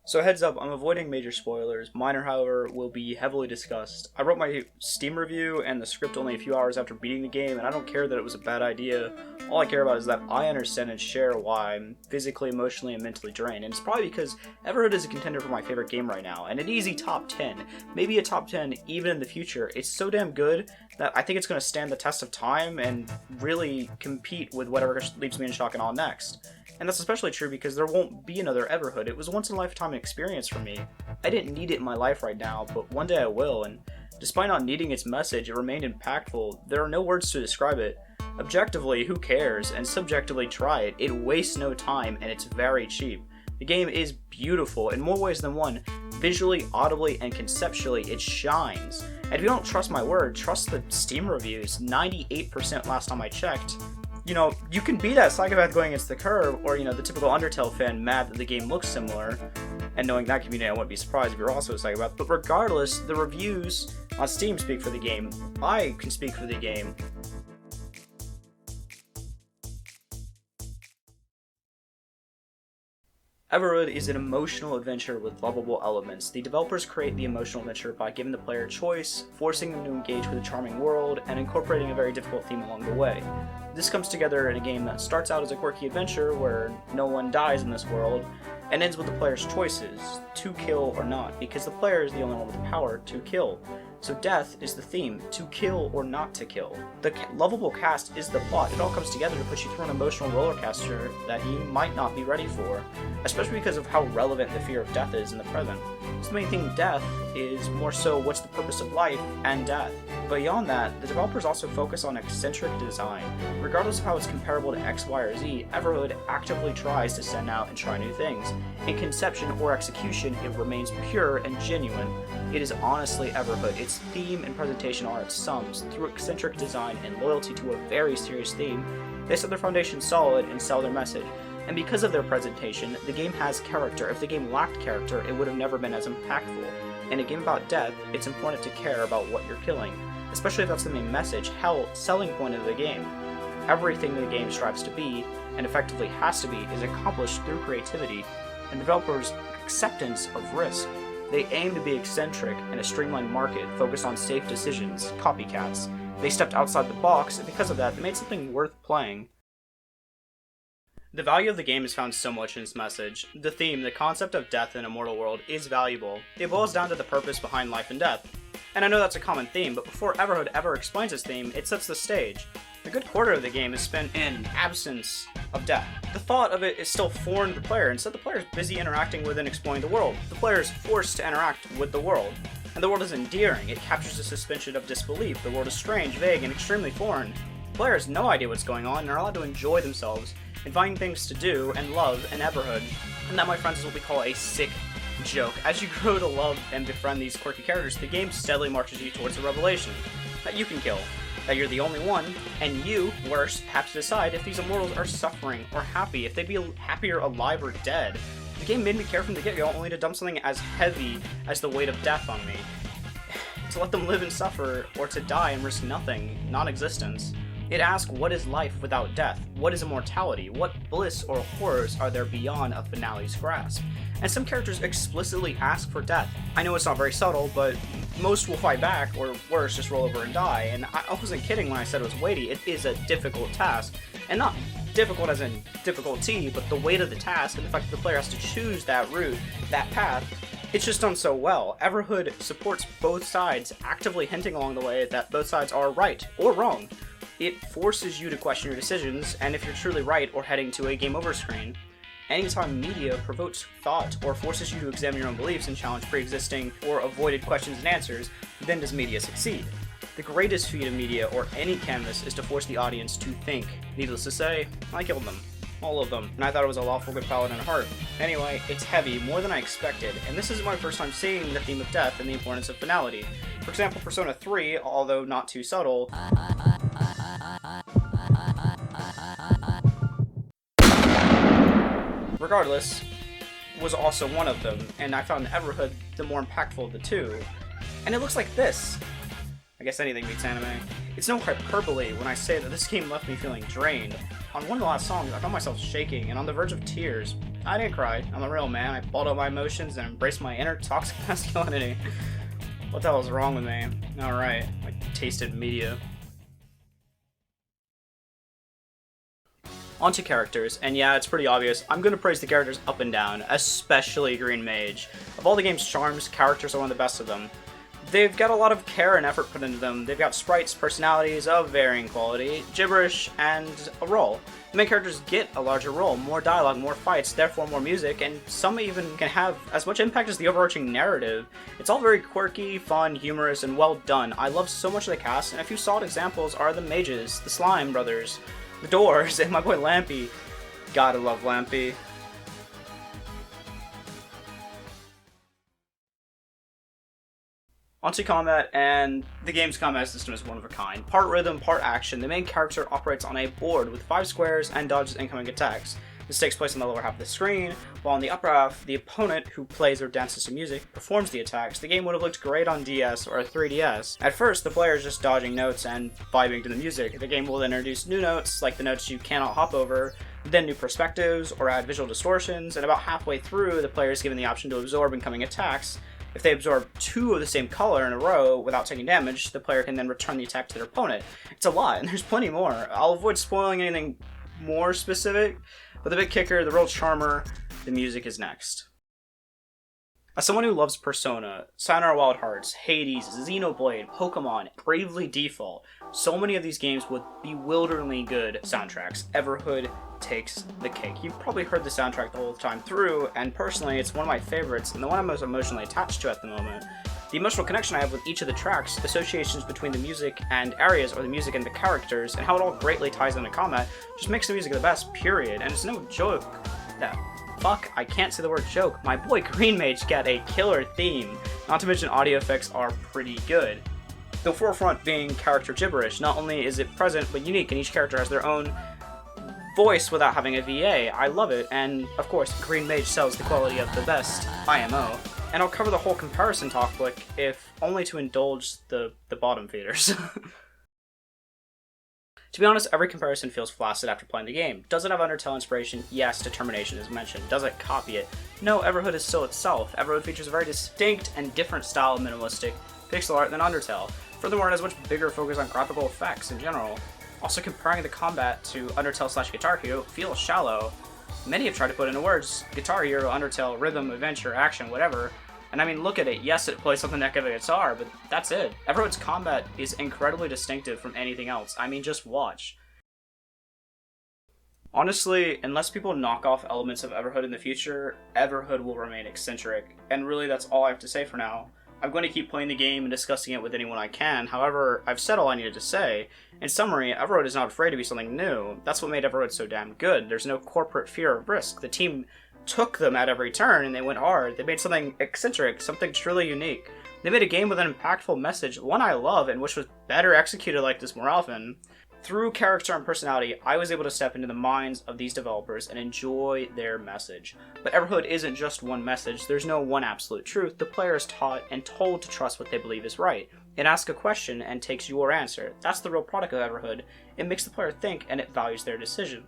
So heads up, I'm avoiding major spoilers. Minor, however, will be heavily discussed. I wrote my Steam review and the script only a few hours after beating the game, and I don't care that it was a bad idea. All I care about is that I understand and share why I'm physically, emotionally, and mentally drained. And it's probably because Everhood is a contender for my favorite game right now, and an easy top 10, maybe a top 10 even in the future. It's so damn good that I think it's going to stand the test of time and really compete with whatever leaves me in shock and awe next. And that's especially true because there won't be another Everhood. It was a once-in-a-lifetime experience for me. I didn't need it in my life right now, but one day I will, and despite not needing its message, it remained impactful. There are no words to describe it. Objectively, who cares? And subjectively, try it. It wastes no time, and it's very cheap. The game is beautiful in more ways than one. Visually, audibly, and conceptually, it shines. And if you don't trust my word, trust the Steam reviews. 98% last time I checked. You know, you can be that psychopath going against the curve, or, the typical Undertale fan mad that the game looks similar, and knowing that community, I wouldn't be surprised if you're also a psychopath. But regardless, the reviews on Steam speak for the game. I can speak for the game. Everhood is an emotional adventure with lovable elements. The developers create the emotional adventure by giving the player choice, forcing them to engage with a charming world, and incorporating a very difficult theme along the way. This comes together in a game that starts out as a quirky adventure where no one dies in this world, and ends with the player's choices, to kill or not, because the player is the only one with the power to kill. So death is the theme, to kill or not to kill. The lovable cast is the plot. It all comes together to put you through an emotional rollercoaster that you might not be ready for, especially because of how relevant the fear of death is in the present. So the main thing, death, is more so what's the purpose of life and death. Beyond that, the developers also focus on eccentric design. Regardless of how it's comparable to X, Y, or Z, Everhood actively tries to send out and try new things. In conception or execution, it remains pure and genuine. It is honestly Everhood. Its theme and presentation are its sums. Through eccentric design and loyalty to a very serious theme, they set their foundation solid and sell their message. And because of their presentation, the game has character. If the game lacked character, it would have never been as impactful. In a game about death, it's important to care about what you're killing, especially if that's the main message, hell, selling point of the game. Everything the game strives to be, and effectively has to be, is accomplished through creativity and developers' acceptance of risk. They aim to be eccentric in a streamlined market focused on safe decisions, copycats. They stepped outside the box, and because of that, they made something worth playing. The value of the game is found so much in its message. The theme, the concept of death in a mortal world, is valuable. It boils down to the purpose behind life and death. And I know that's a common theme, but before Everhood ever explains its theme, it sets the stage. A good quarter of the game is spent in absence of death. The thought of it is still foreign to the player. Instead, the player is busy interacting with and exploring the world. The player is forced to interact with the world. And the world is endearing. It captures a suspension of disbelief. The world is strange, vague, and extremely foreign. The player has no idea what's going on and are allowed to enjoy themselves and find things to do and love in Everhood. And that, my friends, is what we call a sick joke. As you grow to love and befriend these quirky characters, the game steadily marches you towards the revelation that you can kill, that you're the only one, and you, worse, have to decide if these immortals are suffering or happy, if they'd be happier alive or dead. The game made me care from the get-go, only to dump something as heavy as the weight of death on me. To let them live and suffer, or to die and risk nothing, non-existence. It asks, what is life without death? What is immortality? What bliss or horrors are there beyond a finale's grasp? And some characters explicitly ask for death. I know it's not very subtle, but most will fight back, or worse, just roll over and die. And I wasn't kidding when I said it was weighty. It is a difficult task. And not difficult as in difficulty, but the weight of the task and the fact that the player has to choose that route, that path. It's just done so well. Everhood supports both sides, actively hinting along the way that both sides are right or wrong. It forces you to question your decisions, and if you're truly right or heading to a game over screen. Anytime media provokes thought or forces you to examine your own beliefs and challenge pre-existing or avoided questions and answers, then does media succeed. The greatest feat of media or any canvas is to force the audience to think. Needless to say, I killed them. All of them. And I thought it was a lawful good paladin at heart. Anyway, it's heavy, more than I expected, and this isn't my first time seeing the theme of death and the importance of finality. For example, Persona 3, although not too subtle, regardless, was also one of them, and I found Everhood the more impactful of the two. And it looks like this. I guess anything beats anime. It's no hyperbole when I say that this game left me feeling drained. On one of the last songs, I found myself shaking and on the verge of tears. I didn't cry. I'm a real man. I balled out my emotions and embraced my inner toxic masculinity. What the hell is wrong with me? Alright, I tasted media. Onto characters, and yeah, it's pretty obvious. I'm gonna praise the characters up and down, especially Green Mage. Of all the game's charms, characters are one of the best of them. They've got a lot of care and effort put into them. They've got sprites, personalities of varying quality, gibberish, and a role. The main characters get a larger role, more dialogue, more fights, therefore more music, and some even can have as much impact as the overarching narrative. It's all very quirky, fun, humorous, and well done. I love so much of the cast, and a few solid examples are the Mages, the Slime Brothers, the Doors, and my boy Lampy. Gotta love Lampy. Onto combat, and the game's combat system is one of a kind. Part rhythm, part action, the main character operates on a board with 5 squares and dodges incoming attacks. This takes place on the lower half of the screen, while on the upper half, the opponent, who plays or dances to music, performs the attacks. The game would have looked great on DS or 3DS. At first, the player is just dodging notes and vibing to the music. The game will then introduce new notes, like the notes you cannot hop over, then new perspectives, or add visual distortions, and about halfway through, the player is given the option to absorb incoming attacks. If they absorb 2 of the same color in a row without taking damage, the player can then return the attack to their opponent. It's a lot, and there's plenty more. I'll avoid spoiling anything more specific, but the big kicker, the real charmer, the music is next. As someone who loves Persona, Sayonara Wild Hearts, Hades, Xenoblade, Pokemon, Bravely Default, so many of these games with bewilderingly good soundtracks. Everhood takes the cake. You've probably heard the soundtrack the whole time through, and personally, it's one of my favorites and the one I'm most emotionally attached to at the moment. The emotional connection I have with each of the tracks, associations between the music and areas, or the music and the characters, and how it all greatly ties into combat, just makes the music the best, period. And it's no joke that... Fuck, I can't say the word joke. My boy Green Mage got a killer theme. Not to mention audio effects are pretty good. The forefront being character gibberish. Not only is it present, but unique, and each character has their own voice without having a VA. I love it, and of course, Green Mage sells the quality of the best IMO. And I'll cover the whole comparison talk flick, if only to indulge the bottom feeders. To be honest, every comparison feels flaccid after playing the game. Does it have Undertale inspiration? Yes, determination is mentioned. Does it copy it? No, Everhood is still itself. Everhood features a very distinct and different style of minimalistic pixel art than Undertale. Furthermore, it has a much bigger focus on graphical effects in general. Also, comparing the combat to Undertale/Guitar Hero feels shallow. Many have tried to put into words Guitar Hero, Undertale, rhythm, adventure, action, whatever. And I mean, look at it. Yes, it plays something like a guitar, but that's it. Everhood's combat is incredibly distinctive from anything else. I mean, just watch. Honestly, unless people knock off elements of Everhood in the future, Everhood will remain eccentric. And really, that's all I have to say for now. I'm going to keep playing the game and discussing it with anyone I can. However, I've said all I needed to say. In summary, Everhood is not afraid to be something new. That's what made Everhood so damn good. There's no corporate fear of risk. The team took them at every turn and they went hard. They made something eccentric, something truly unique. They made a game with an impactful message, one I love and wish was better executed like this more often. Through character and personality, I was able to step into the minds of these developers and enjoy their message. But Everhood isn't just one message. There's no one absolute truth. The player is taught and told to trust what they believe is right. It asks a question and takes your answer. That's the real product of Everhood. It makes the player think and it values their decision.